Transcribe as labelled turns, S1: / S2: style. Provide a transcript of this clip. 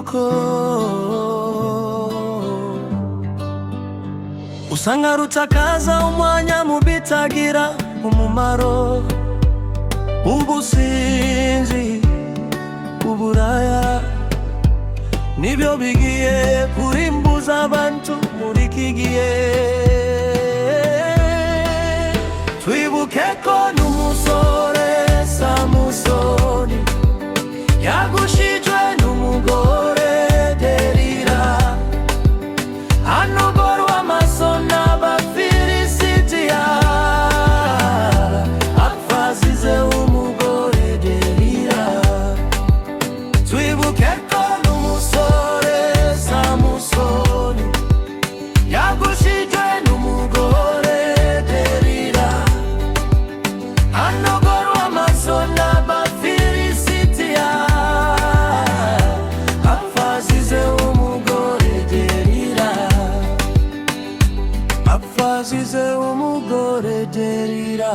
S1: umuvuduko. Usanga rutakaza umwanya mu bitagira umumaro. Ubusinzi, uburaya nibyo bigiye kurimbuza abantu muri iki gihe. Twibuke ko n'umusore Samusoni yagushijwe n'umugore Delila, anogorwa amaso n'Abafilisitiya, apfa azize umugore Delila. Twibuke ko n'umusore Samusoni yagushijwe n'umugore Delila, anogorwa amaso n'Abafilisitiya, apfa azize umugore Delila, apfa azize umugore Delila.